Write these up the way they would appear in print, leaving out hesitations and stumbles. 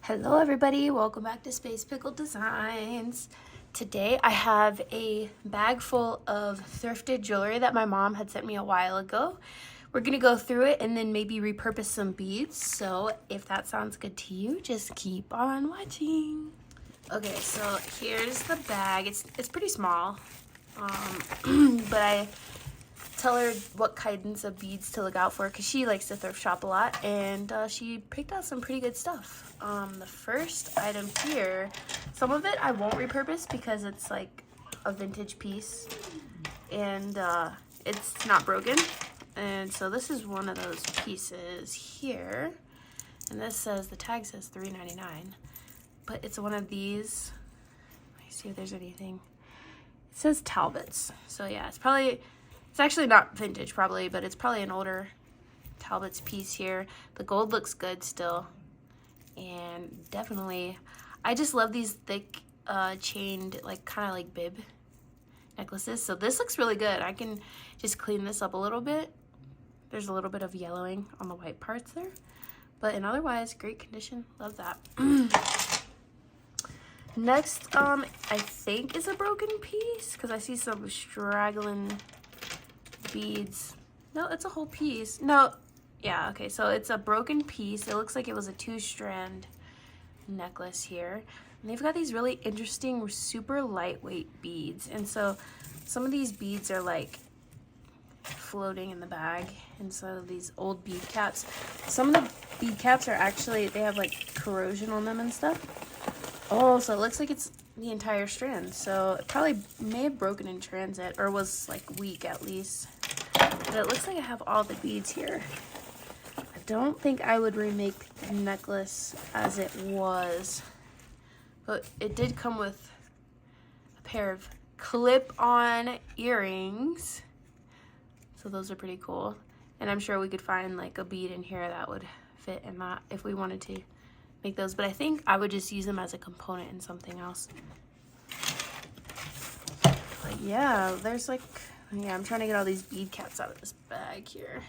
Hello everybody, welcome back to Space Pickle Designs. Today I have a bag full of thrifted jewelry that my mom had sent me a while ago. We're gonna go through it and then maybe repurpose some beads. So if that sounds good to you, just keep on watching. Okay, so here's the bag. It's pretty small, but I tell her what kinds of beads to look out for because she likes to thrift shop a lot, and she picked out some pretty good stuff. The first item here, some of it I won't repurpose because it's like a vintage piece and it's not broken. And so this is one of those pieces here, and this says, the tag says $3.99, but it's one of these. Let me see if there's anything. It says Talbots, so yeah, it's actually not vintage probably, but it's probably an older Talbot's piece here. The gold looks good still. And definitely, I just love these thick chained, like kind of like bib necklaces. So this looks really good. I can just clean this up a little bit. There's a little bit of yellowing on the white parts there, but in otherwise great condition. Love that. Next, I think is a broken piece because I see some straggling beads. No, it's a whole piece. No, yeah, okay, so it's a broken piece. It looks like it was a 2-strand necklace here. And they've got these really interesting, super lightweight beads. And so some of these beads are like floating in the bag. And so these old bead caps, some of the bead caps are actually, they have like corrosion on them and stuff. Oh, so it looks like it's the entire strand. So it probably may have broken in transit or was like weak at least. But it looks like I have all the beads here. I don't think I would remake the necklace as it was, but it did come with a pair of clip-on earrings. So those are pretty cool. And I'm sure we could find like a bead in here that would fit in that if we wanted to make those. But I think I would just use them as a component in something else. But yeah, there's like, yeah, I'm trying to get all these bead caps out of this bag here.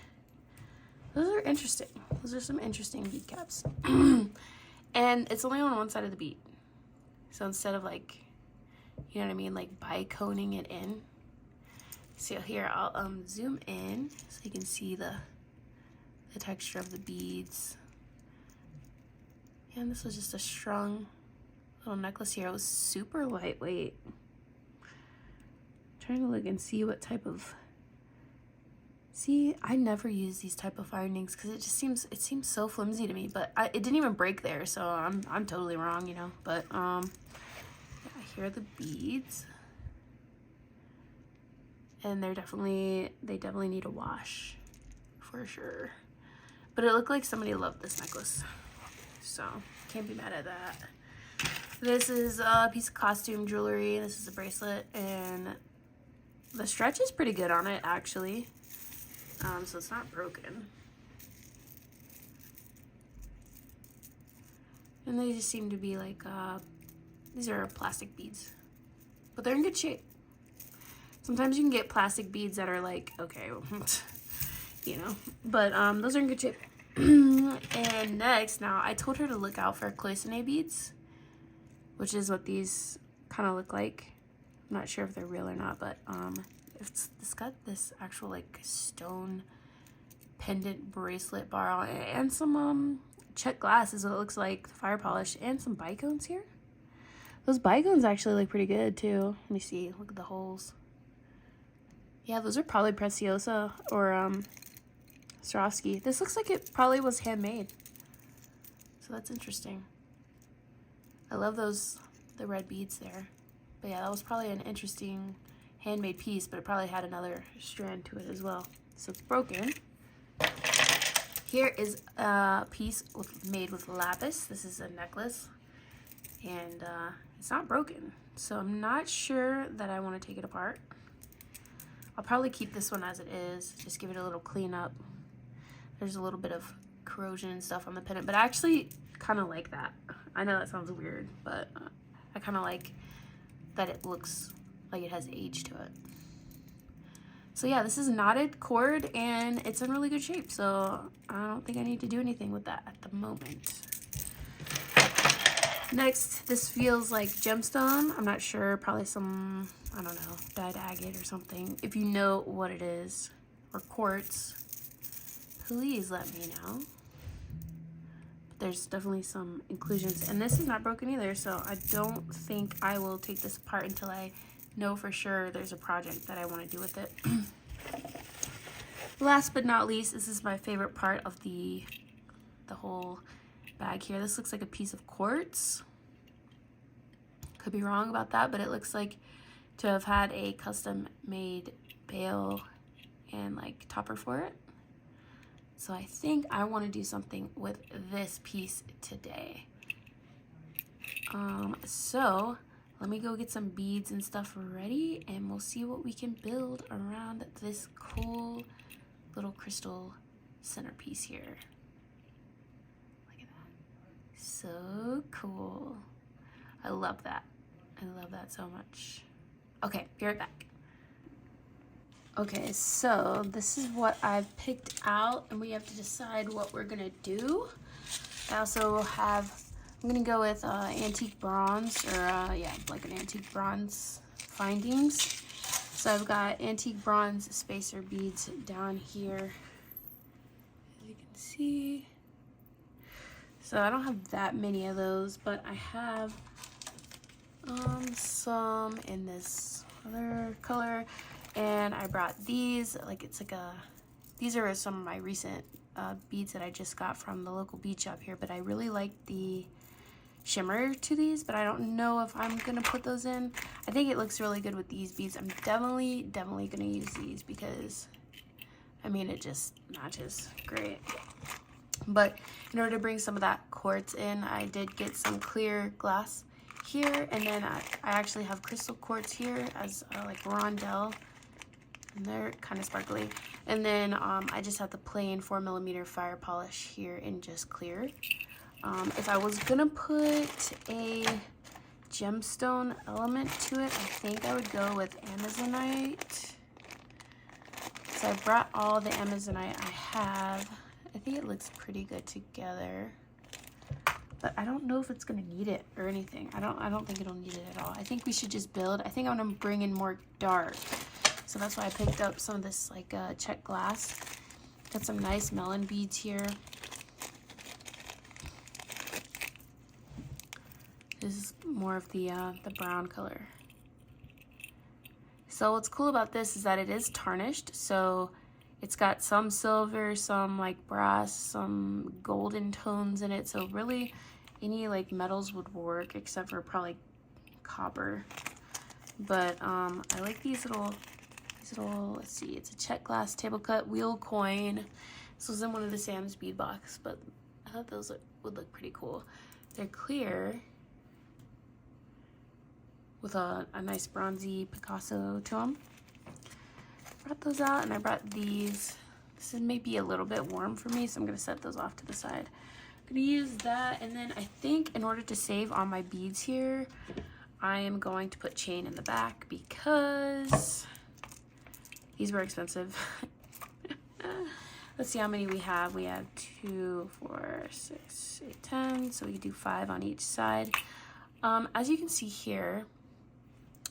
Those are interesting. Those are some interesting bead caps. And it's only on one side of the bead. So instead of like, you know what I mean, like biconing it in. So here, I'll zoom in so you can see the texture of the beads. And this was just a strung little necklace here. It was super lightweight. Trying to look and see what type of, see, I never use these type of findings because it just seems so flimsy to me, but it didn't even break there, so I'm totally wrong, you know. But yeah, here are the beads, and they definitely need a wash for sure. But it looked like somebody loved this necklace, so can't be mad at that. This is a piece of costume jewelry. This is a bracelet, and the stretch is pretty good on it, actually. So it's not broken. And they just seem to be like, these are plastic beads. But they're in good shape. Sometimes you can get plastic beads that are like, okay, you know. But those are in good shape. And next, now, I told her to look out for cloisonne beads, which is what these kind of look like. I'm not sure if they're real or not, but it's got this actual like stone pendant bracelet bar on it, and some check glass is what it looks like, fire polish, and some bicones here. Those bicones actually look pretty good too. Let me see, look at the holes. Yeah, those are probably Preciosa or Swarovski. This looks like it probably was handmade, so that's interesting. I love the red beads there. But yeah, that was probably an interesting handmade piece, but it probably had another strand to it as well. So it's broken. Here is a piece made with lapis. This is a necklace, and it's not broken. So I'm not sure that I want to take it apart. I'll probably keep this one as it is, just give it a little cleanup. There's a little bit of corrosion and stuff on the pendant, but I actually kind of like that. I know that sounds weird, but I kind of like that it looks like it has age to it. So yeah, this is knotted cord and it's in really good shape, so I don't think I need to do anything with that at the moment. Next, this feels like gemstone. I'm not sure, probably some, I don't know, dyed agate or something. If you know what it is, or quartz, please let me know. But there's definitely some inclusions, and this is not broken either, so I don't think I will take this apart until I know for sure there's a project that I want to do with it. Last but not least, this is my favorite part of the whole bag here. This looks like a piece of quartz. Could be wrong about that, but it looks like to have had a custom made bail and like topper for it. So I think I want to do something with this piece today. So let me go get some beads and stuff ready, and we'll see what we can build around this cool little crystal centerpiece here. So cool. I love that. I love that so much. Okay, be right back. Okay, so this is what I've picked out, and we have to decide what we're gonna do. I also have, I'm gonna go with antique bronze, or yeah, like an antique bronze findings. So I've got antique bronze spacer beads down here, as you can see. So I don't have that many of those, but I have some in this other color, and I brought these. Like it's like a, these are some of my recent beads that I just got from the local bead shop here. But I really like the shimmer to these, but I don't know if I'm gonna put those in. I think it looks really good with these beads. I'm definitely gonna use these because I mean it just matches great. But in order to bring some of that quartz in, I did get some clear glass here, and then I actually have crystal quartz here as like rondelle, and they're kind of sparkly. And then I just have the plain 4mm fire polish here in just clear. If I was gonna put a gemstone element to it, I think I would go with Amazonite. So I brought all the Amazonite I have. I think it looks pretty good together, but I don't know if it's gonna need it or anything. I don't think it'll need it at all. I think we should just build. I think I'm gonna bring in more dark, so that's why I picked up some of this like check glass. Got some nice melon beads here. This is more of the brown color. So what's cool about this is that it is tarnished, so it's got some silver, some like brass, some golden tones in it. So really any like metals would work except for probably copper. But I like these little, let's see, it's a check glass table cut wheel coin. This was in one of the Sam's bead box, but I thought those would look pretty cool. They're clear with a nice bronzy Picasso to them. Brought those out, and I brought these. This is maybe a little bit warm for me, so I'm gonna set those off to the side. I'm gonna use that, and then I think in order to save on my beads here, I am going to put chain in the back because these were expensive. Let's see how many we have. We have 2, 4, 6, 8, 10, so we can do 5 on each side. As you can see here,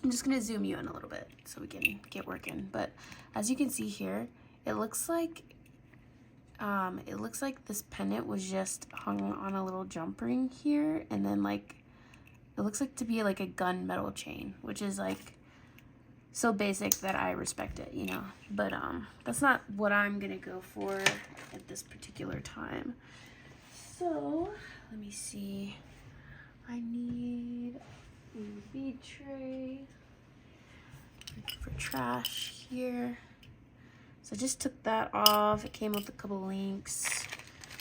I'm just gonna zoom you in a little bit so we can get working. But as you can see here, it looks like this pendant was just hung on a little jump ring here, and then like it looks like to be like a gunmetal chain, which is like so basic that I respect it, you know. But that's not what I'm gonna go for at this particular time. So let me see. I need bead tray for trash here. So I just took that off. It came with a couple links.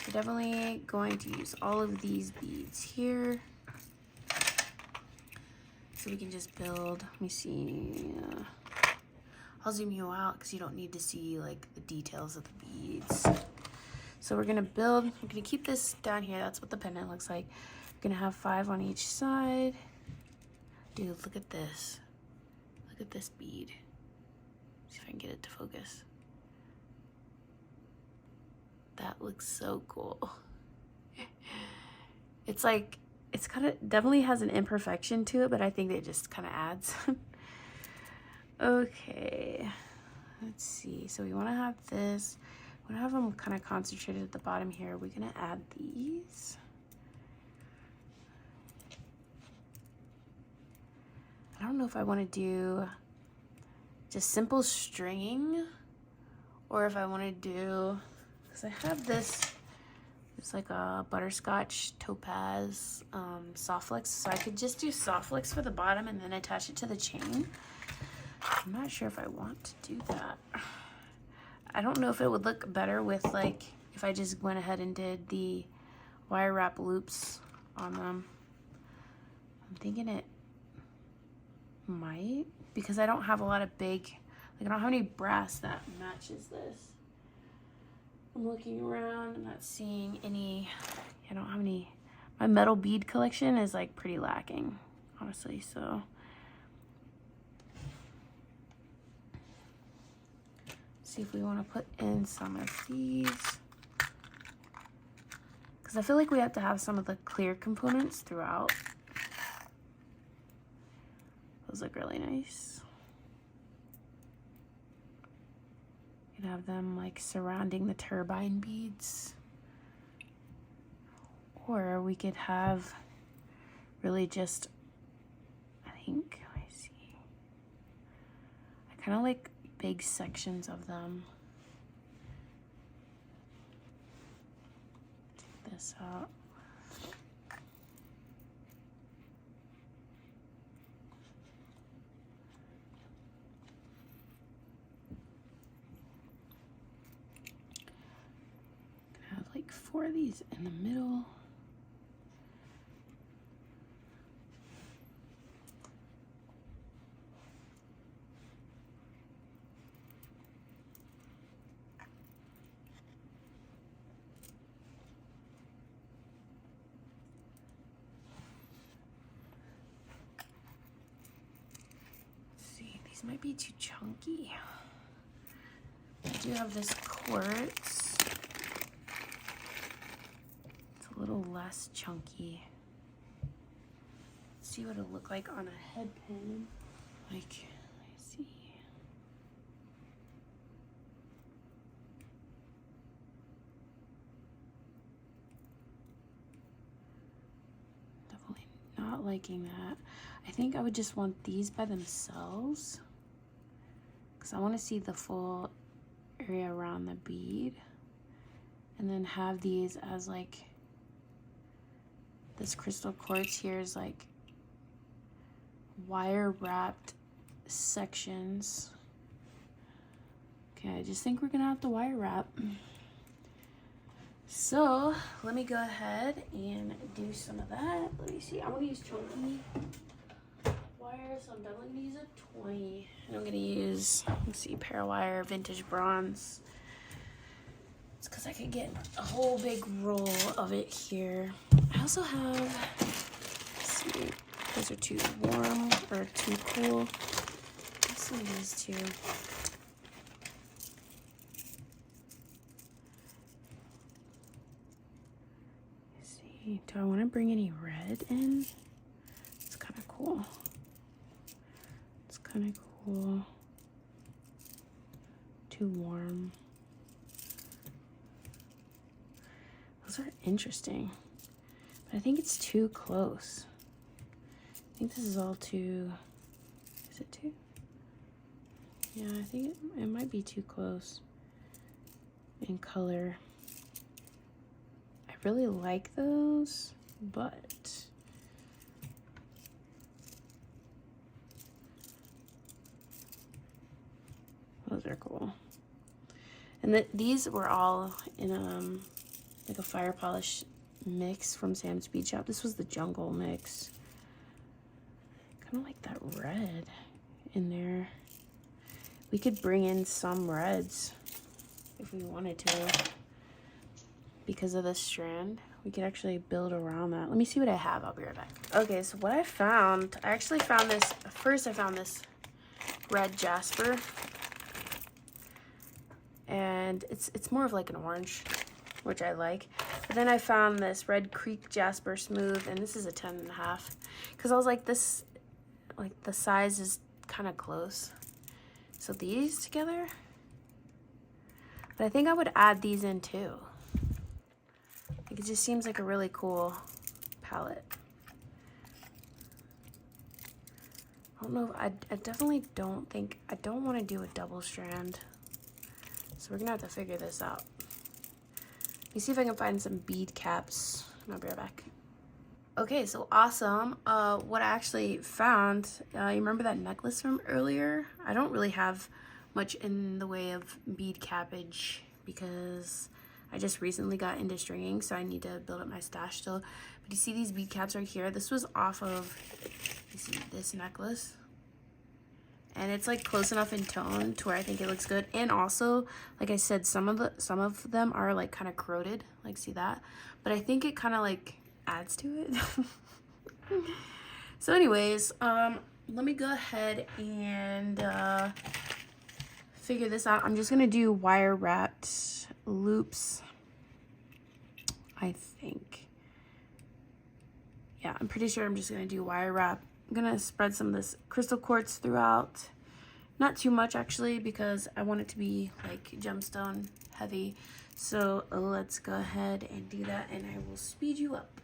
We're definitely going to use all of these beads here. So we can just build. Let me see. I'll zoom you out because you don't need to see like the details of the beads. So we're gonna build. I'm gonna keep this down here. That's what the pendant looks like. We're gonna have 5 on each side. Dude, look at this. Look at this bead. See if I can get it to focus. That looks so cool. It's like it's kind of definitely has an imperfection to it, but I think it just kind of adds. Okay, let's see. So we want to have this. We want to have them kind of concentrated at the bottom here. We're going to add these. I don't know if I want to do just simple stringing or if I want to do, because I have this, it's like a butterscotch topaz soft flex. So I could just do soft flex for the bottom and then attach it to the chain. I'm not sure if I want to do that. I don't know if it would look better with like, if I just went ahead and did the wire wrap loops on them. I'm thinking it might, because I don't have a lot of big, like I don't have any brass that matches this. I'm looking around, I'm not seeing any, I don't have any, my metal bead collection is like pretty lacking, honestly, so. See if we want to put in some of these. Because I feel like we have to have some of the clear components throughout. Those look really nice. You can have them like surrounding the turbine beads. Or we could have really just, I think, let me see. I kind of like big sections of them. Take this out. Have like 4 of these in the middle. These might be too chunky. I do have this quartz. It's a little less chunky. Let's see what it'll look like on a head pin. Like, let me see. Definitely not liking that. I think I would just want these by themselves, because I want to see the full area around the bead, and then have these as like, this crystal quartz here is like wire wrapped sections. Okay, I just think we're gonna have to wire wrap. So let me go ahead and do some of that. Let me see, I'm gonna use chunky wire, so I'm definitely gonna use a 20. And I'm gonna use, let's see, Parawire vintage bronze. It's because I could get a whole big roll of it here. I also have, let's see, those are too warm or too cool. Let's see these two. Let's see, do I want to bring any red in? It's kind of cool. It's kind of cool. Too warm. Those are interesting, but I think it's too close. I think this is all too, is it too? Yeah, I think it might be too close in color. I really like those, but those are cool. And these were all in like a fire polish mix from Sam's Bead Shop. This was the jungle mix. Kind of like that red in there. We could bring in some reds if we wanted to. Because of this strand, we could actually build around that. Let me see what I have. I'll be right back. Okay, so what I found, I actually found this, first I found this red Jasper. And it's more of like an orange. which I like. But then I found this Red Creek Jasper Smooth, and this is a 10.5, because I was like, this, like the size is kind of close. So these together, but I think I would add these in too. Like, it just seems like a really cool palette. I don't know, I definitely don't think, I don't want to do a double strand. So we're gonna have to figure this out. Let me see if I can find some bead caps. I'll be right back. Okay, so awesome. What I actually found, you remember that necklace from earlier? I don't really have much in the way of bead cappage because I just recently got into stringing, so I need to build up my stash still. But you see these bead caps right here? This was off of, you see this necklace? And it's like close enough in tone to where I think it looks good. And also, like I said, some of them are like kind of corroded, like see that? But I think it kind of like adds to it. So anyways, let me go ahead and figure this out. I'm just gonna do wire wrapped loops, I think. Yeah, I'm pretty sure I'm just gonna do wire wrap. I'm gonna spread some of this crystal quartz throughout. Not too much actually, because I want it to be like gemstone heavy. So let's go ahead and do that, and I will speed you up.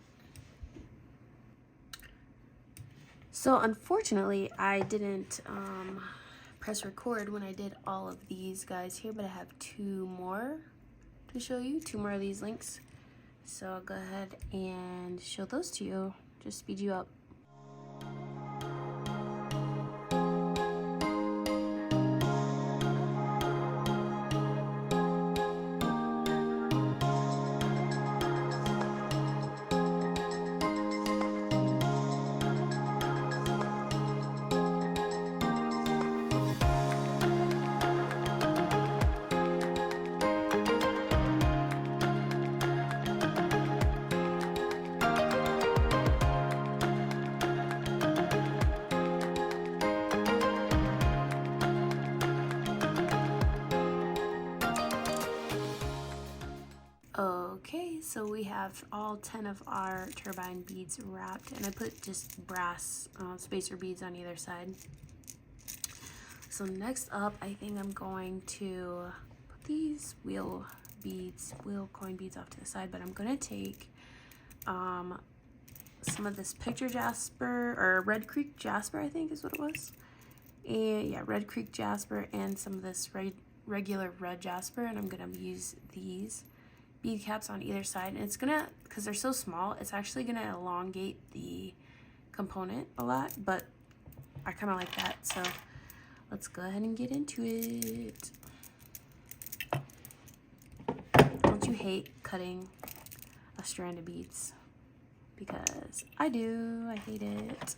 So unfortunately, I didn't press record when I did all of these guys here, but I have 2 more to show you, 2 more of these links. So I'll go ahead and show those to you, just speed you up. Okay, so we have all 10 of our turbine beads wrapped, and I put just brass spacer beads on either side. So next up, I think I'm going to put these wheel coin beads off to the side, but I'm gonna take some of this picture Jasper, or Red Creek Jasper, I think is what it was. And yeah, Red Creek Jasper, and some of this regular red Jasper, and I'm gonna use these bead caps on either side, and it's gonna, because they're so small, it's actually gonna elongate the component a lot, but I kind of like that. So let's go ahead and get into it. Don't you hate cutting a strand of beads? Because I do. I hate it.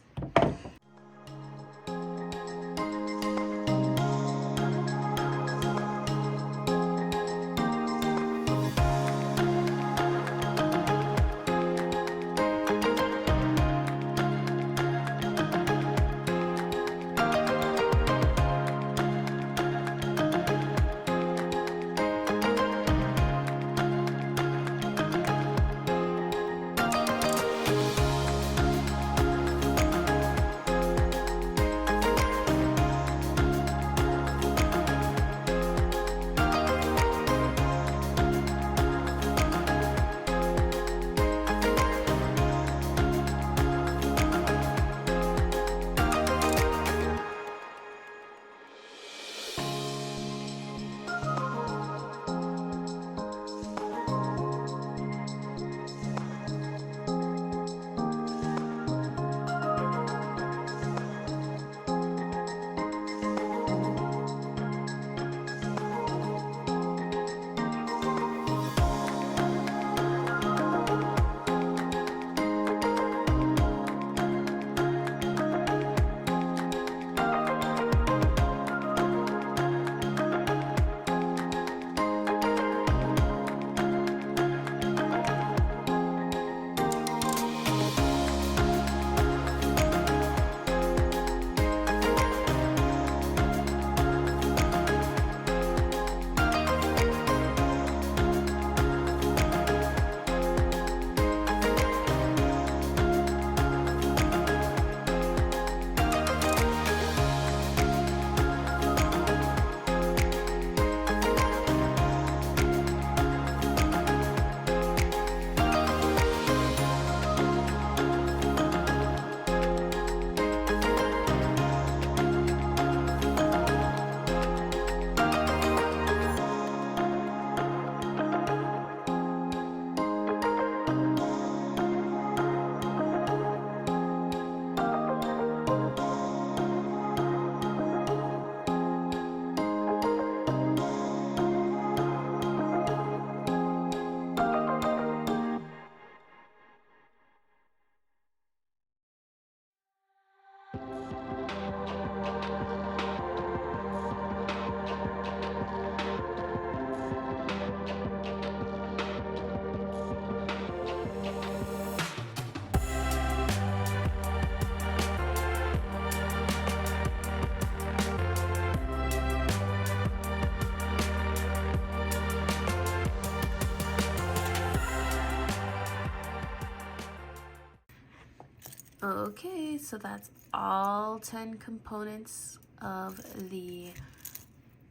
Okay, so that's all 10 components of the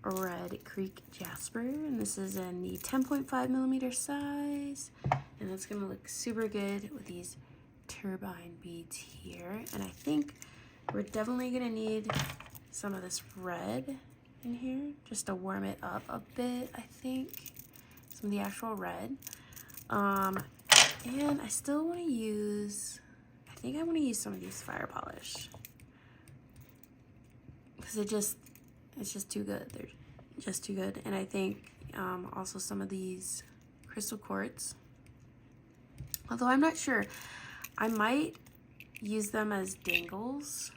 Red Creek Jasper, and this is in the 10.5 millimeter size, and that's gonna look super good with these turbine beads here. And I think we're definitely gonna need some of this red in here just to warm it up a bit. I think some of the actual red, and I still want to use, I think I want to use some of these fire polish because it's just too good. They're just too good. And I think also some of these crystal quartz, although I'm not sure, I might use them as dangles.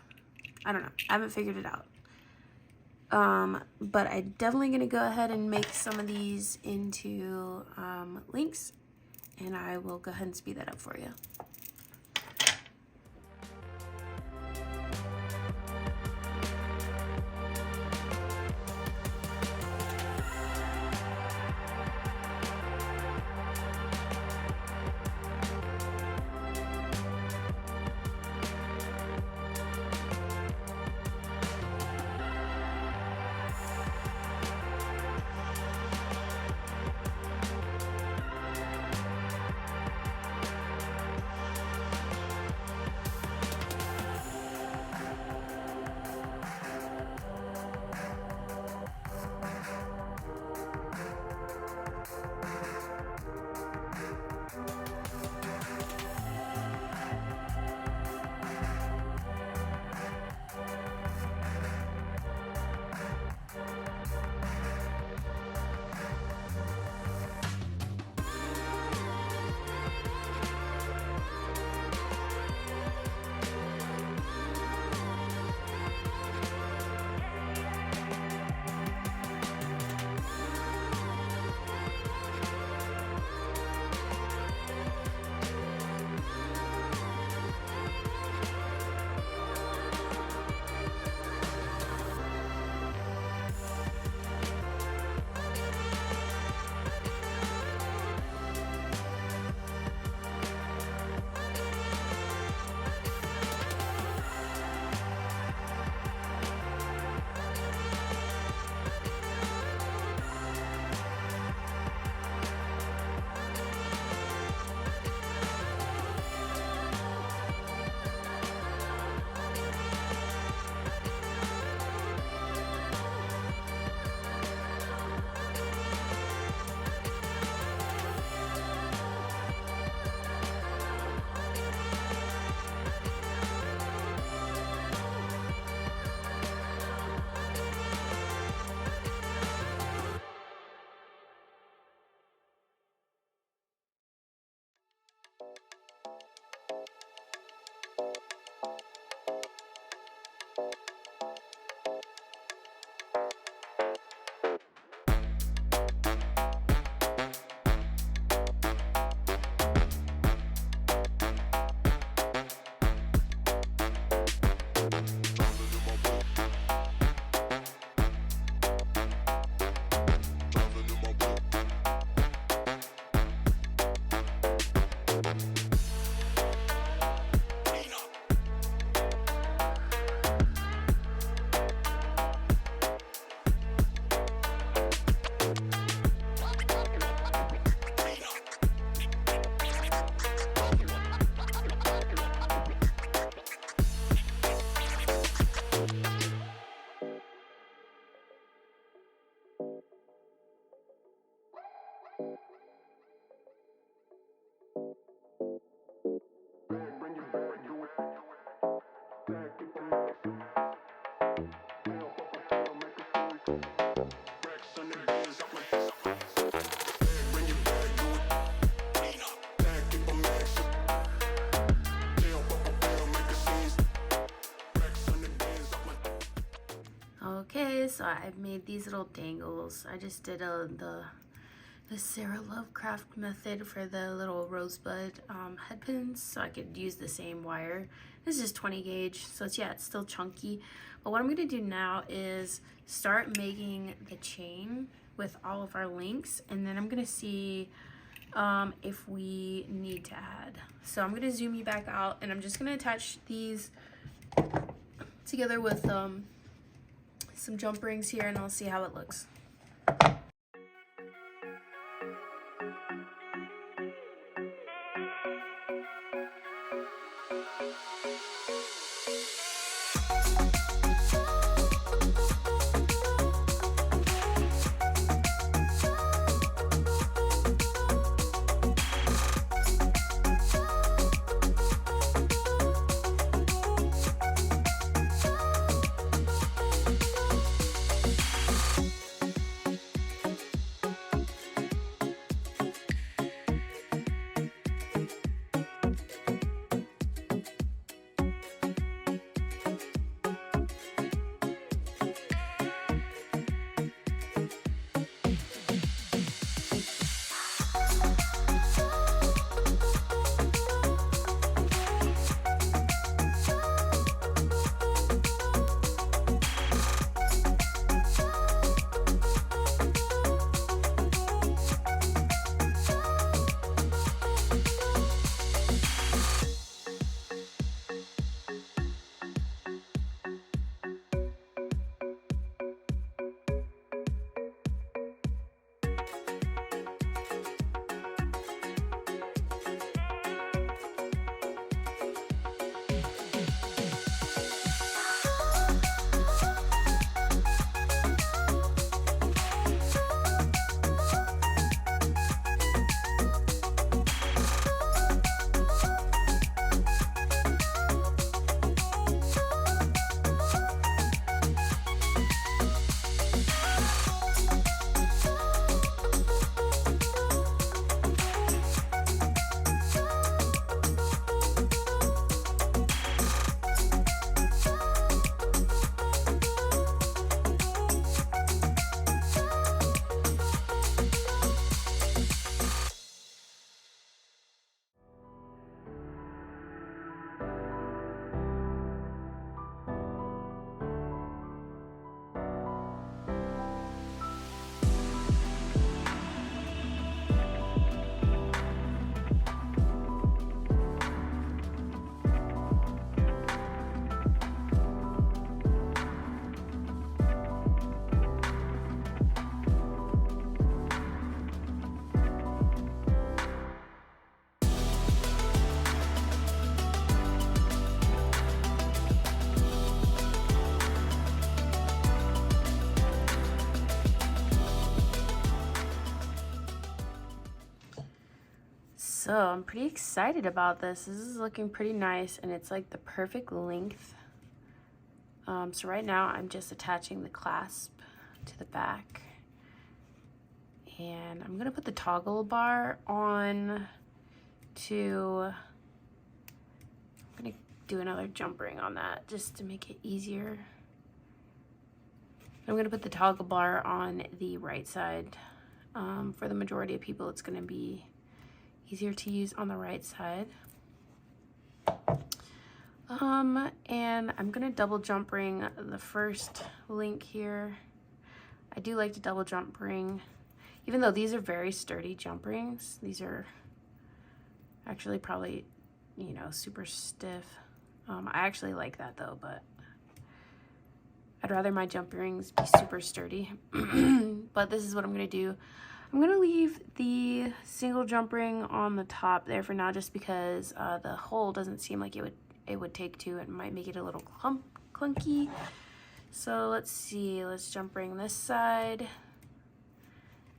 I don't know, I haven't figured it out. But I'm definitely gonna go ahead and make some of these into links, and I will go ahead and speed that up for you. Okay, so I've made these little dangles. I just did the Sarah Lovecraft method for the little rosebud head pins, so I could use the same wire. This is 20 gauge, so it's still chunky. But what I'm gonna do now is start making the chain with all of our links, and then I'm gonna see if we need to add. So I'm gonna zoom you back out, and I'm just gonna attach these together with some jump rings here, and I'll see how it looks. So I'm pretty excited about this. This is looking pretty nice, and it's like the perfect length. So right now I'm just attaching the clasp to the back, and I'm gonna put the toggle bar on to, I'm gonna do another jump ring on that just to make it easier. I'm gonna put the toggle bar on the right side. For the majority of people, it's gonna be easier to use on the right side. And I'm gonna double jump ring the first link here. I do like to double jump ring, even though these are very sturdy jump rings. These are actually probably, you know, super stiff. I actually like that though, but I'd rather my jump rings be super sturdy. But this is what I'm gonna do. I'm gonna leave the single jump ring on the top there for now, just because the hole doesn't seem like it would take two. It might make it a little clunky. So let's see, let's jump ring this side,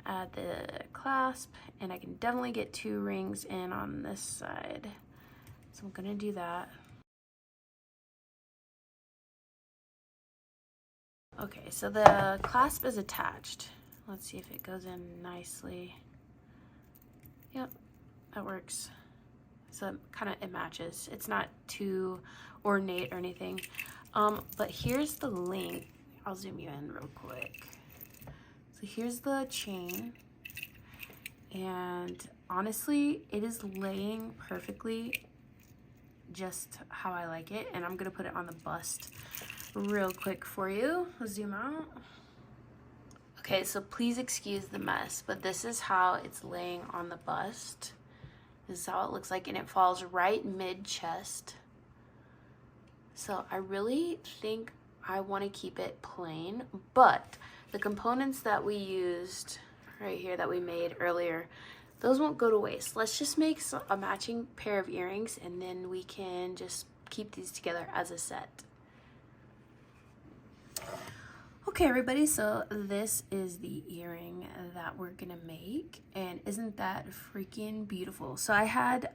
add the clasp, and I can definitely get 2 rings in on this side. So I'm gonna do that. Okay, so the clasp is attached. Let's see if it goes in nicely. Yep, that works. So it matches. It's not too ornate or anything. But here's the link. I'll zoom you in real quick. So here's the chain. And honestly, it is laying perfectly just how I like it. And I'm gonna put it on the bust real quick for you. I'll zoom out. Okay, so please excuse the mess, but this is how it's laying on the bust. This is how it looks like, and it falls right mid-chest. So I really think I want to keep it plain, but the components that we used right here that we made earlier, those won't go to waste. Let's just make a matching pair of earrings, and then we can just keep these together as a set. Okay, everybody, so this is the earring that we're gonna make, and isn't that freaking beautiful? So I had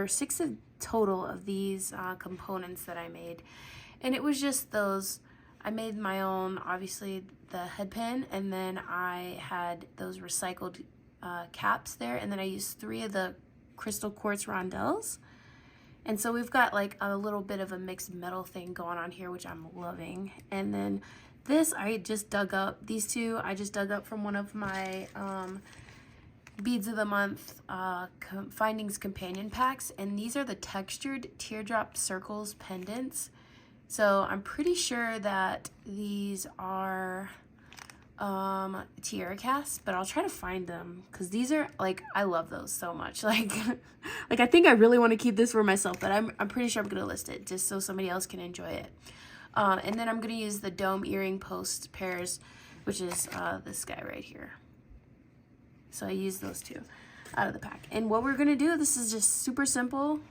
6 of total of these components that I made, and it was just those. I made my own, obviously the head pin, and then I had those recycled caps there, and then I used 3 of the crystal quartz rondelles. And so we've got like a little bit of a mixed metal thing going on here, which I'm loving. And then this, I just dug up, these 2, I just dug up from one of my Beads of the Month Findings Companion Packs. And these are the textured teardrop circles pendants. So I'm pretty sure that these are tiara casts, but I'll try to find them, because these are like, I love those so much. Like I think I really want to keep this for myself, but I'm pretty sure I'm gonna list it just so somebody else can enjoy it. And then I'm gonna use the dome earring post pairs, which is this guy right here. So I used those 2 out of the pack. And what we're gonna do, this is just super simple.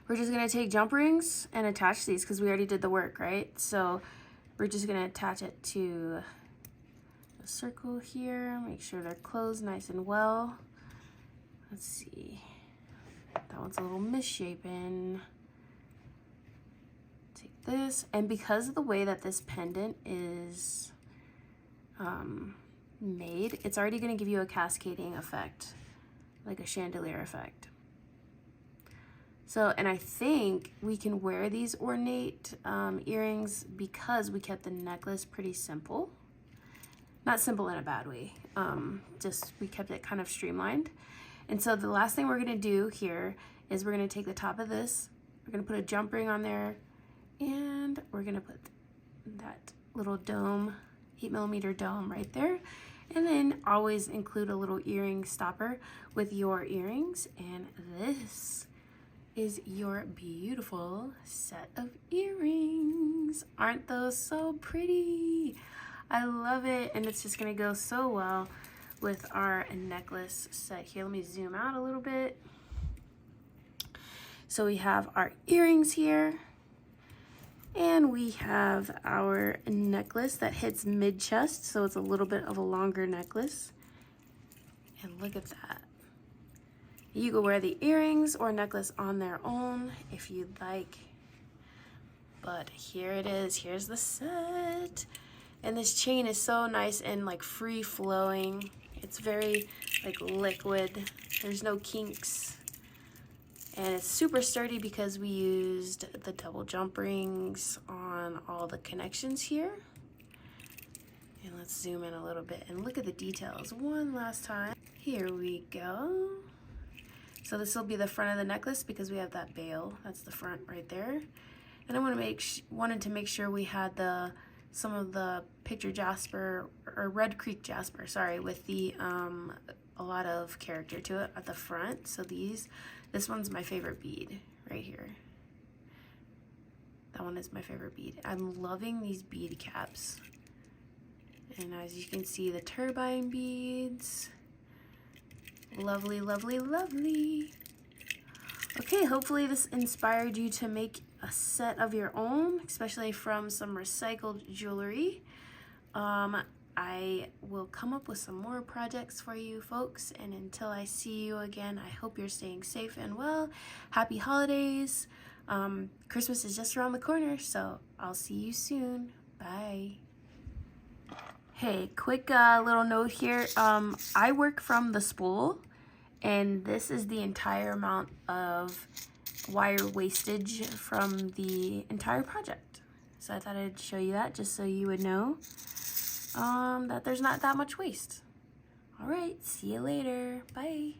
We're just gonna take jump rings and attach these, because we already did the work, right? So we're just gonna attach it to a circle here, make sure they're closed nice and well. Let's see, that one's a little misshapen. Take this, and because of the way that this pendant is made, it's already gonna give you a cascading effect, like a chandelier effect. So, and I think we can wear these ornate earrings because we kept the necklace pretty simple. Not simple in a bad way, just we kept it kind of streamlined. And so the last thing we're gonna do here is we're gonna take the top of this, we're gonna put a jump ring on there, and we're gonna put that little dome, 8mm dome right there. And then always include a little earring stopper with your earrings, and this is your beautiful set of earrings. Aren't those so pretty? I love it, and it's just gonna go so well with our necklace set here. Let me zoom out a little bit. So we have our earrings here, and we have our necklace that hits mid-chest, so it's a little bit of a longer necklace. And look at that. You can wear the earrings or necklace on their own if you'd like. But here it is, here's the set. And this chain is so nice and like free flowing. It's very like liquid. There's no kinks. And it's super sturdy because we used the double jump rings on all the connections here. And let's zoom in a little bit and look at the details one last time. Here we go. So this will be the front of the necklace because we have that bail. That's the front right there. And I wanted to make sure we had some of the picture Jasper, or Red Creek Jasper, sorry, with the a lot of character to it at the front. So this one's my favorite bead right here. That one is my favorite bead. I'm loving these bead caps. And as you can see, the turbine beads. Lovely, lovely, lovely. Okay, hopefully this inspired you to make a set of your own, especially from some recycled jewelry. I will come up with some more projects for you folks, and until I see you again, I hope you're staying safe and well. Happy holidays. Christmas is just around the corner, so I'll see you soon. Bye. Hey, quick little note here. I work from the spool, and this is the entire amount of wire wastage from the entire project. So I thought I'd show you that just so you would know that there's not that much waste. All right, see you later. Bye.